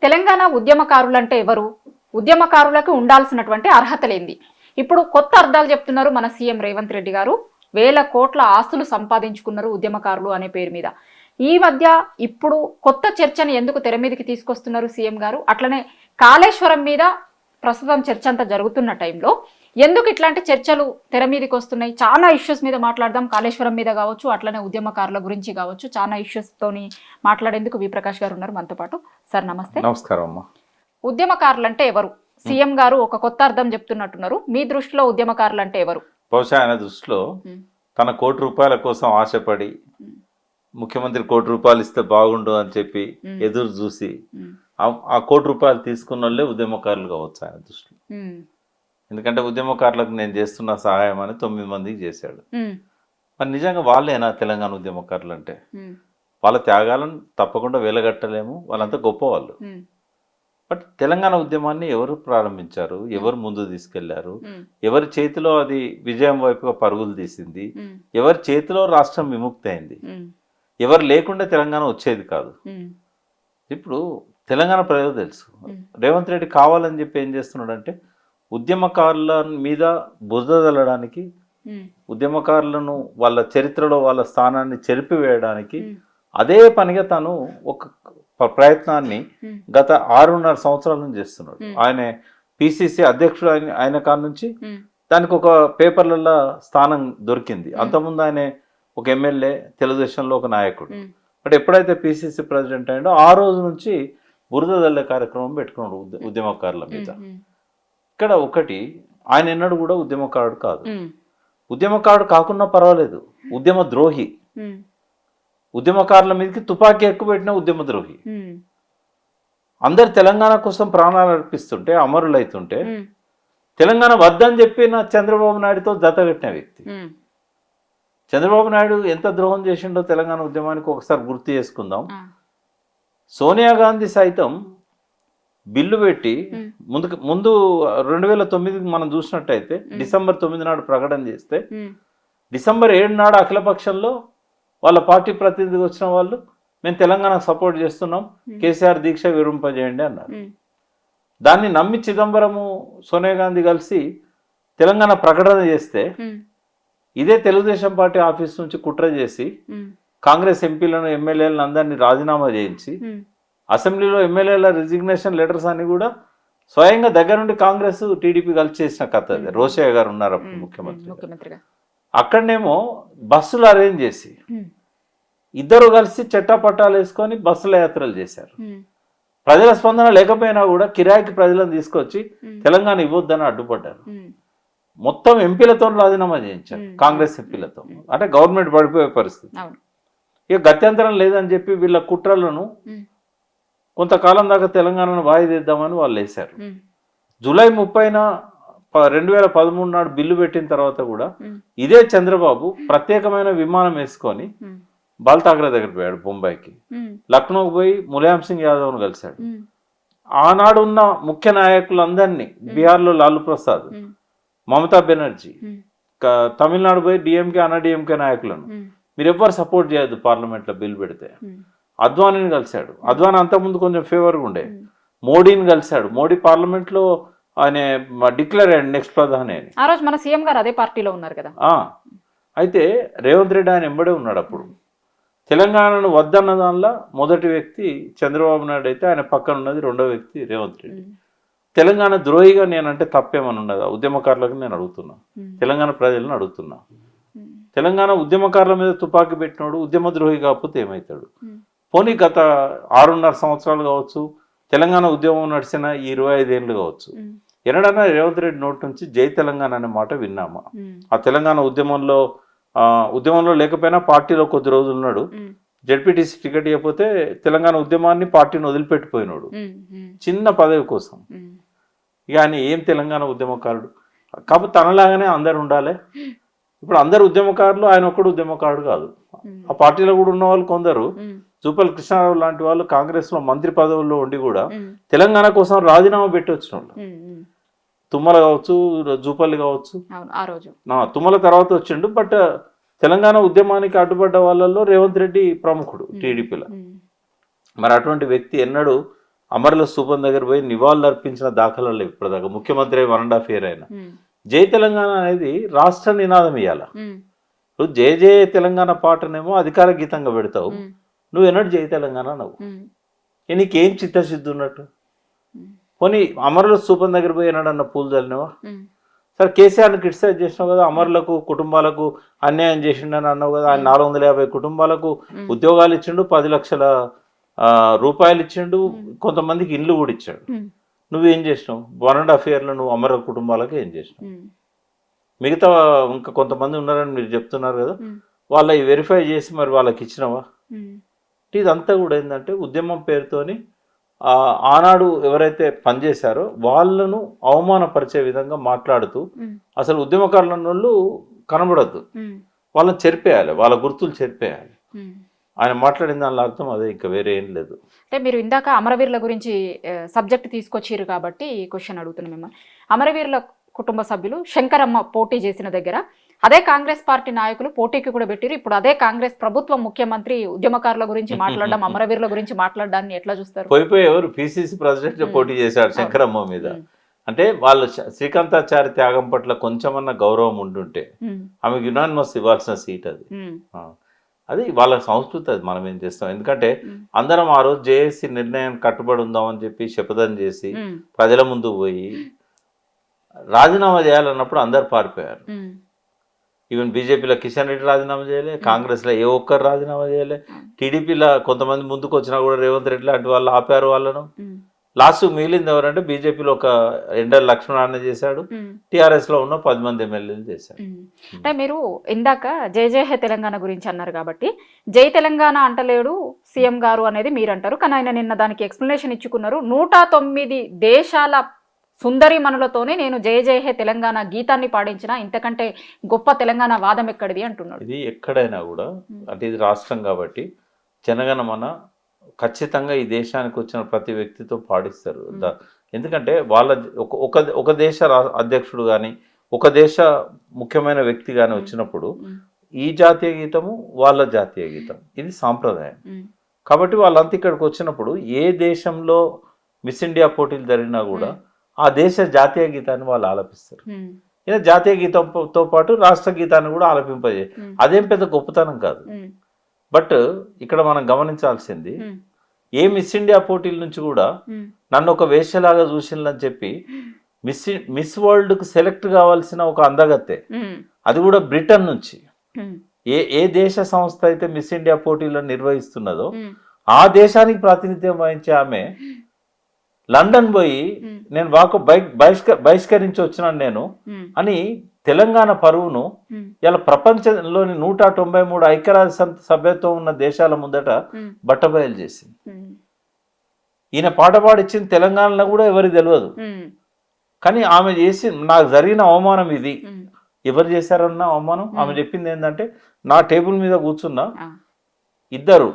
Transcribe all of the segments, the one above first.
తెలంగాణ ఉద్యమకారులంటే ఎవరు? ఉద్యమకారులకు ఉండాల్సినటువంటి అర్హతలేంది? ఇప్పుడు కొత్త అర్థాలు చెప్తున్నారు మన సీఎం రేవంత్ రెడ్డి గారు. వేల కోట్ల ఆస్తులు సంపాదించుకున్నారు ఉద్యమకారులు అనే పేరు మీద. ఈ మధ్య ఇప్పుడు కొత్త చర్చను ఎందుకు తెర మీదకి తీసుకొస్తున్నారు సీఎం గారు? అట్లనే కాళేశ్వరం మీద ప్రస్తుతం చర్చ అంతా జరుగుతున్న టైంలో ఎందుకు ఇట్లాంటి చర్చలు తెర మీదకి వస్తున్నాయి? చాలా ఇష్యూస్ మీద మాట్లాడదాం, కాళేశ్వరం మీద కావచ్చు, అట్లనే ఉద్యమకారుల గురించి కావచ్చు. చాలా ఇష్యూస్ తోని మాట్లాడేందుకు వి ప్రకాష్ గారు ఉన్నారు మనతో పాటు. సార్ నమస్తే. నమస్కారం అమ్మా. ఉద్యమకారులు అంటే ఎవరు? సీఎం గారు ఒక కొత్త అర్థం చెప్తున్నట్టున్నారు. మీ దృష్టిలో ఉద్యమకారులు అంటే ఎవరు? బహుశా ఆయన దృష్టిలో తన ₹1 కోసం ఆశపడి ముఖ్యమంత్రి ₹1 ఇస్తే బాగుండు అని చెప్పి ఎదురు చూసి ఆ ₹1 తీసుకున్న వాళ్ళే ఉద్యమకారులు కావచ్చు ఆయన దృష్టిలో. ఎందుకంటే ఉద్యమకారులకు నేను చేస్తున్న సహాయం అని 9 మందికి చేశాడు. మరి నిజంగా వాళ్ళేనా తెలంగాణ ఉద్యమకారులు అంటే? వాళ్ళ త్యాగాలను తప్పకుండా వెలగట్టలేము, వాళ్ళంతా గొప్ప వాళ్ళు. బట్ తెలంగాణ ఉద్యమాన్ని ఎవరు ప్రారంభించారు, ఎవరు ముందు తీసుకెళ్లారు, ఎవరి చేతిలో అది విజయం వైపుగా పరుగులు తీసింది, ఎవరి చేతిలో రాష్ట్రం విముక్తి అయింది, ఎవరు లేకుండా తెలంగాణ వచ్చేది కాదు. ఇప్పుడు తెలంగాణ ప్రజలకు తెలుసు. రేవంత్ రెడ్డి కావాలని చెప్పి ఏం చేస్తున్నాడంటే ఉద్యమకారుల మీద బురద చల్లడానికి, ఉద్యమకారులను వాళ్ళ చరిత్రలో వాళ్ళ స్థానాన్ని చెరిపివేయడానికి అదే పనిగా తను ఒక ప్రయత్నాన్ని గత 6.5 సంవత్సరాల నుంచి చేస్తున్నాడు. ఆయన పిసిసి అధ్యక్షుడు ఆయన కాడ నుంచి దానికి ఒక పేపర్లలో స్థానం దొరికింది. అంతకుముందు ఆయన ఒక ఎమ్మెల్యే, తెలుగుదేశంలో ఒక నాయకుడు. బట్ ఎప్పుడైతే పిసిసి ప్రెసిడెంట్ అయ్యాడో ఆ రోజు నుంచి బురద జల్లే కార్యక్రమం పెట్టుకున్నాడు ఉద్యమకారుల మీద. ఇక్కడ ఒకటి, ఆయన ఎన్నడూ కూడా ఉద్యమకారుడు కాదు. ఉద్యమకారుడు కాకున్నా పర్వాలేదు, ఉద్యమ ద్రోహి. ఉద్యమకారుల మీదకి తుపాకీ ఎక్కువ పెట్టిన ఉద్యమ ద్రోహి. అందరు తెలంగాణ కోసం ప్రాణాలు అర్పిస్తుంటే, అమరులైతుంటే తెలంగాణ వద్దని చెప్పిన చంద్రబాబు నాయుడుతో జతగట్టిన వ్యక్తి. చంద్రబాబు నాయుడు ఎంత ద్రోహం చేసిండో తెలంగాణ ఉద్యమానికి ఒకసారి గుర్తు చేసుకుందాం. సోనియా గాంధీ సైతం బిల్లు పెట్టి ముందు 2009 మనం చూసినట్టయితే డిసెంబర్ 9 నాడు ప్రకటన చేస్తే డిసెంబర్ 7 నాడు అఖిలపక్షంలో వాళ్ళ పార్టీ ప్రతినిధి వచ్చిన వాళ్ళు మేము తెలంగాణకు సపోర్ట్ చేస్తున్నాం, కేసీఆర్ దీక్ష విరమింపజేయండి అన్నారు. దాన్ని నమ్మి చిదంబరము, సోనియా గాంధీ కలిసి తెలంగాణ ప్రకటన చేస్తే ఇదే తెలుగుదేశం పార్టీ ఆఫీస్ నుంచి కుట్ర చేసి కాంగ్రెస్ ఎంపీలను, ఎమ్మెల్యేలను అందరినీ రాజీనామా చేయించి అసెంబ్లీలో ఎమ్మెల్యేల రిజిగ్నేషన్ లెటర్స్ అన్ని కూడా స్వయంగా దగ్గర నుండి కాంగ్రెస్, టీడీపీ కలిసి చేసిన కథ. రోషయ్య గారు ఉన్నారు అప్పుడు ముఖ్యమంత్రిగా. అక్కడనేమో బస్సులు అరేంజ్ చేసి ఇద్దరు కలిసి చట్టాపట్టాలు వేసుకొని బస్సుల యాత్రలు చేశారు. ప్రజల స్పందన లేకపోయినా కూడా కిరాయికి ప్రజలను తీసుకొచ్చి తెలంగాణ ఇవ్వద్దని అడ్డుపడ్డారు. మొత్తం ఎంపీలతో రాజీనామా చేయించారు, కాంగ్రెస్ ఎంపీలతో. అంటే గవర్నమెంట్ పడిపోయే పరిస్థితి. ఇక గత్యంతరం లేదని చెప్పి వీళ్ళ కుట్రలను కొంతకాలం దాకా తెలంగాణను వాయిదేద్దామని వాళ్ళు వేశారు. జూలై 30న 2013 నాడు బిల్లు పెట్టిన తర్వాత కూడా ఇదే చంద్రబాబు ప్రత్యేకమైన విమానం వేసుకొని బాల్తాగ్రా దగ్గరికి పోయాడు, బొంబాయికి. లక్నోకి పోయి ములాయం సింగ్ యాదవ్ను కలిశాడు. ఆనాడు ఉన్న ముఖ్య నాయకులందరినీ, బీహార్లో లాలూ ప్రసాద్, మమతా బెనర్జీ, తమిళనాడు పోయి డిఎంకే, అన్నాడీఎంకే నాయకులను మీరు ఎవ్వరు సపోర్ట్ చేయొద్దు పార్లమెంట్లో బిల్లు పెడితే. అద్వానీని కలిశాడు. అద్వానీ అంతకుముందు కొంచెం ఫేవర్గా ఉండే. మోడీని కలిశాడు. మోడీ పార్లమెంట్లో ఆయన డిక్లేర్ అయ్యాడు నెక్స్ట్ ప్రధాని అని. ఆ రోజు మన సీఎం గారు అదే పార్టీలో ఉన్నారు కదా. అయితే రేవంత్ రెడ్డి ఆయన ఎంబడే ఉన్నాడు అప్పుడు. తెలంగాణను వద్దన్న దానిలో మొదటి వ్యక్తి చంద్రబాబు నాయుడు అయితే ఆయన పక్కన ఉన్నది రెండో వ్యక్తి రేవంత్ రెడ్డి. తెలంగాణ ద్రోహిగా నేనంటే తప్పేమని ఉన్నదా? ఉద్యమకారులకు నేను అడుగుతున్నా, తెలంగాణ ప్రజలను అడుగుతున్నా. తెలంగాణ ఉద్యమకారుల మీద తుపాకీ పెట్టినోడు ఉద్యమ ద్రోహి కాకపోతే ఏమవుతాడు? పోనీ గత 6.5 సంవత్సరాలు కావచ్చు, తెలంగాణ ఉద్యమం నడిచిన 25 ఏళ్ళు కావచ్చు, ఎన్నడన్నా రేవంత్ రెడ్డి నోటి నుంచి జై తెలంగాణ అనే మాట విన్నామా? ఆ తెలంగాణ ఉద్యమంలో లేకపోయినా పార్టీలో కొద్ది రోజులు ఉన్నాడు. జెడ్పీటీసీ టికెట్ ఇవ్వకపోతే తెలంగాణ ఉద్యమాన్ని, పార్టీని వదిలిపెట్టిపోయినాడు చిన్న పదవి కోసం. ఇక ఆయన ఏం తెలంగాణ ఉద్యమకారుడు? కాకపోతే తనలాగానే అందరు ఉండాలి. ఇప్పుడు అందరు ఉద్యమకారులు, ఆయన ఒక్కడు ఉద్యమకారుడు కాదు. ఆ పార్టీలో కూడా ఉన్న వాళ్ళు కొందరు, జూపల్లి కృష్ణారావు లాంటి వాళ్ళు కాంగ్రెస్ లో మంత్రి పదవుల్లో ఉండి కూడా తెలంగాణ కోసం రాజీనామా పెట్టి వచ్చిన వాళ్ళు. తుమ్మల కావచ్చు, జూపల్లి కావచ్చు. తుమ్మల తర్వాత వచ్చిండు. బట్ తెలంగాణ ఉద్యమానికి అడ్డుపడ్డ వాళ్ళల్లో రేవంత్ రెడ్డి ప్రముఖుడు టీడీపీలో. మరి అటువంటి వ్యక్తి ఎన్నడూ అమరుల స్థూపం దగ్గర పోయి నివాళులు అర్పించిన దాఖలాలు ఇప్పటిదాకా ముఖ్యమంత్రి 1.5 year అయినా. జై తెలంగాణ అనేది రాష్ట్ర నినాదం ఇయ్యాల. నువ్వు జై జై తెలంగాణ పాటనేమో అధికార గీతంగా పెడతావు, నువ్వు ఎన్నడూ జై తెలంగాణ నువ్వు నీకేం చిత్తశుద్ధి ఉన్నట్టు. పోనీ అమరుల స్థూపం దగ్గర పోయి ఎన్నడన్నా పూలు చల్లినవా? సరే కేసీఆర్ని క్రిటిసైజ్ చేసినావు కదా, అమరులకు కుటుంబాలకు అన్యాయం చేసిండని అన్నావు కదా. ఆయన 450 కుటుంబాలకు ఉద్యోగాలు ఇచ్చిండు, 10 లక్షల రూపాయలు ఇచ్చిండు, కొంతమందికి ఇండ్లు కూడా ఇచ్చాడు. నువ్వేం చేసినావు? 1.5 yearలో నువ్వు అమరుల కుటుంబాలకు ఏం చేసినావు? మిగతా ఇంకా కొంతమంది ఉన్నారని మీరు చెప్తున్నారు కదా, వాళ్ళవి వెరిఫై చేసి మరి వాళ్ళకి ఇచ్చినావా? ఇదంతా కూడా ఏంటంటే ఉద్యమం పేరుతోని ఆనాడు ఎవరైతే పనిచేశారో వాళ్ళను అవమానపరిచే విధంగా మాట్లాడుతూ అసలు ఉద్యమకారుల వాళ్ళు కనబడద్దు, వాళ్ళని చెరిపేయాలి, వాళ్ళ గుర్తులు చెరిపేయాలి. ఆయన మాట్లాడిన దానిలో అర్థం అదే, ఇంకా వేరే ఏం లేదు. అంటే మీరు ఇందాక అమరవీరుల గురించి సబ్జెక్ట్ తీసుకొచ్చారు కాబట్టి ఈ క్వశ్చన్ అడుగుతున్నాం మిమ్మల్ని. అమరవీరుల కుటుంబ సభ్యులు శంకరమ్మ పోటీ చేసిన దగ్గర అదే కాంగ్రెస్ పార్టీ నాయకులు పోటీకి కూడా పెట్టారు. ఇప్పుడు అదే కాంగ్రెస్ ప్రభుత్వం ముఖ్యమంత్రి ఉద్యమకారుల గురించి మాట్లాడడం, అమరవీరుల గురించి మాట్లాడడాన్ని ఎట్లా చూస్తారు? పోయిపోయి ఎవరు పిసిసి ప్రెసిడెంట్ పోటీ చేశాడు శంకరమ్మ మీద. అంటే వాళ్ళు శ్రీకాంతాచారి త్యాగం పట్ల కొంచెమన్నా గౌరవం ఉంటుంటే ఆమెకు యునానిమస్ ఇవ్వాల్సిన సీట్ అది. అది వాళ్ళ సంస్కృతి, అది మనం ఏం చేస్తాం. ఎందుకంటే అందరం ఆ రోజు జేఏసీ నిర్ణయం కట్టుబడి ఉందామని చెప్పి శపథం చేసి ప్రజల ముందు పోయి రాజీనామా చేయాలన్నప్పుడు అందరు పారిపోయారు. ఈవెన్ బీజేపీలో కిషన్ రెడ్డి రాజీనామా చేయలే, కాంగ్రెస్లో ఏ ఒక్కరు రాజీనామా చేయలే, టీడీపీలో కొంతమంది ముందుకు వచ్చినా కూడా రేవంత్ రెడ్డి లాంటి వాళ్ళు ఆపారు వాళ్ళను. లాస్ట్ మిగిలింది ఎవరంటే బీజేపీలో ఒక ఎండర్ లక్ష్మణారాయణ చేశాడు, టీఆర్ఎస్లో ఉన్న 10 మంది ఎమ్మెల్యేలు చేశారు. అంటే మీరు ఇందాక జై జై హే తెలంగాణ గురించి అన్నారు కాబట్టి జై తెలంగాణ అంటలేడు సీఎం గారు అనేది మీరు అంటారు, కానీ ఆయన నిన్న దానికి ఎక్స్ప్లెనేషన్ ఇచ్చుకున్నారు. 109 దేశాల సుందరి మనులతోనే నేను జయ జయ హే తెలంగాణ గీతాన్ని పాడించిన, ఇంతకంటే గొప్ప తెలంగాణ వాదం ఎక్కడిది అంటున్నాడు. ఇది ఎక్కడైనా కూడా అంటే ఇది రాష్ట్రం కాబట్టి జనగణమన ఖచ్చితంగా ఈ దేశానికి వచ్చిన ప్రతి వ్యక్తితో పాడిస్తారు. ఎందుకంటే వాళ్ళ ఒక దేశ అధ్యక్షుడు కానీ ఒక దేశ ముఖ్యమైన వ్యక్తి కానీ వచ్చినప్పుడు ఈ జాతీయ గీతము వాళ్ళ జాతీయ గీతం, ఇది సాంప్రదాయం. కాబట్టి వాళ్ళంతా ఇక్కడికి వచ్చినప్పుడు ఏ దేశంలో మిస్ ఇండియా పోటీలు జరిగినా కూడా ఆ దేశ జాతీయ గీతాన్ని వాళ్ళు ఆలపిస్తారు. ఇలా జాతీయ గీతంతో పాటు రాష్ట్ర గీతాన్ని కూడా ఆలపింపజే, అదేం పెద్ద గొప్పతనం కాదు. బట్ ఇక్కడ మనం గమనించాల్సింది, ఏ మిస్ ఇండియా పోటీల నుంచి కూడా నన్ను ఒక వేశ్యలాగా చూసిందని చెప్పి మిస్ వరల్డ్కు సెలెక్ట్ కావాల్సిన ఒక అందగత్తే, అది కూడా బ్రిటన్ నుంచి. ఏ దేశ సంస్థ అయితే మిస్ ఇండియా పోటీలను నిర్వహిస్తున్నదో ఆ దేశానికి ప్రాతినిధ్యం వహించే ఆమె లండన్ పోయి నేను బహిష్కరించి వచ్చినాను నేను అని తెలంగాణ పరువును ఇలా ప్రపంచంలోని 193 ఐక్యరాజ్య సమితి సభ్యత్వం ఉన్న దేశాల ముందట బట్టబయలు చేసింది. ఈయన పాట పాడిచ్చింది తెలంగాణలో కూడా ఎవరికి తెలియదు, కానీ ఆమె చేసి నాకు జరిగిన అవమానం ఇది. ఎవరు చేశారన్న అవమానం? ఆమె చెప్పింది ఏంటంటే, నా టేబుల్ మీద కూర్చున్న ఇద్దరు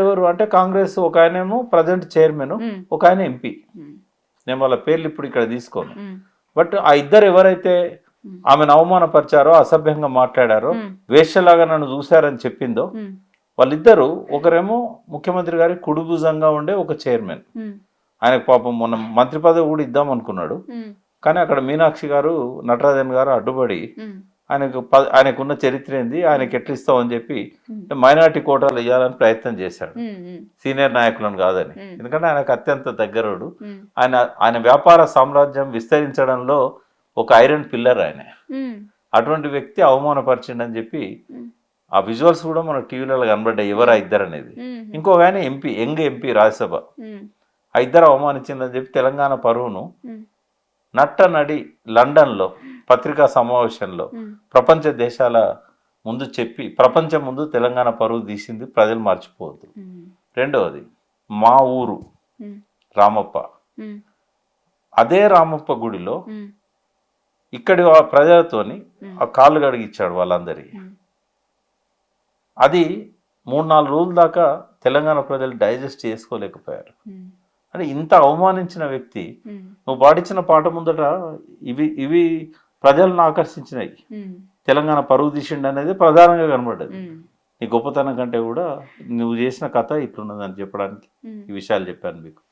ఎవరు అంటే కాంగ్రెస్ ఒక ఆయనేమో ప్రజెంట్ చైర్మన్, ఒక ఆయన ఎంపీ. నేను వాళ్ళ పేర్లు ఇప్పుడు ఇక్కడ తీసుకోను. బట్ ఆ ఇద్దరు ఎవరైతే ఆమెను అవమానపరిచారో, అసభ్యంగా మాట్లాడారో, వేశ్యలాగా నన్ను చూశారని చెప్పిందో వాళ్ళిద్దరు, ఒకరేమో ముఖ్యమంత్రి గారి కుడిభుజంగా ఉండే ఒక చైర్మన్, ఆయనకు పాపం మొన్న మంత్రి పదవి కూడా ఇద్దాం అనుకున్నాడు, కానీ అక్కడ మీనాక్షి గారు నటరాజన్ గారు అడ్డుపడి ఆయనకున్న చరిత్ర ఏంది, ఆయనకి ఎట్లా ఇస్తామని చెప్పి మైనారిటీ కోటాలు ఇవ్వాలని ప్రయత్నం చేశాడు, సీనియర్ నాయకులను కాదని. ఎందుకంటే ఆయనకు అత్యంత దగ్గరోడు. ఆయన వ్యాపార సామ్రాజ్యం విస్తరించడంలో ఒక ఐరన్ పిల్లర్ ఆయన. అటువంటి వ్యక్తి అవమానపరిచిండని చెప్పి ఆ విజువల్స్ కూడా మన టీవీలలో కనబడ్డాయి, ఎవరు ఆ ఇద్దరు అనేది. ఇంకొక ఆయన ఎంపీ, యంగ్ ఎంపీ రాజ్యసభ, ఆ ఇద్దరు అవమానించిందని చెప్పి తెలంగాణ పరువును నడి లండన్లో పత్రికా సమావేశంలో ప్రపంచ దేశాల ముందు చెప్పి ప్రపంచం ముందు తెలంగాణ పరువు తీసింది ప్రజలు మర్చిపోవద్దు. రెండవది మా ఊరు రామప్ప, అదే రామప్ప గుడిలో ఇక్కడి ప్రజలతోని ఆ కాళ్ళు కడిగిచ్చాడు వాళ్ళందరికీ. అది 3-4 రోజుల దాకా తెలంగాణ ప్రజలు డైజెస్ట్ చేసుకోలేకపోయారు. అంటే ఇంత అవమానించిన వ్యక్తి నువ్వు పాడించిన పాట ముందట ఇవి ప్రజలను ఆకర్షించినాయి. తెలంగాణ పరువు తీసిండు అనేది ప్రధానంగా కనబడ్డది. నీ గొప్పతనం కంటే కూడా నువ్వు చేసిన కథ ఇట్లున్నదని చెప్పడానికి ఈ విషయాలు చెప్పాను మీకు.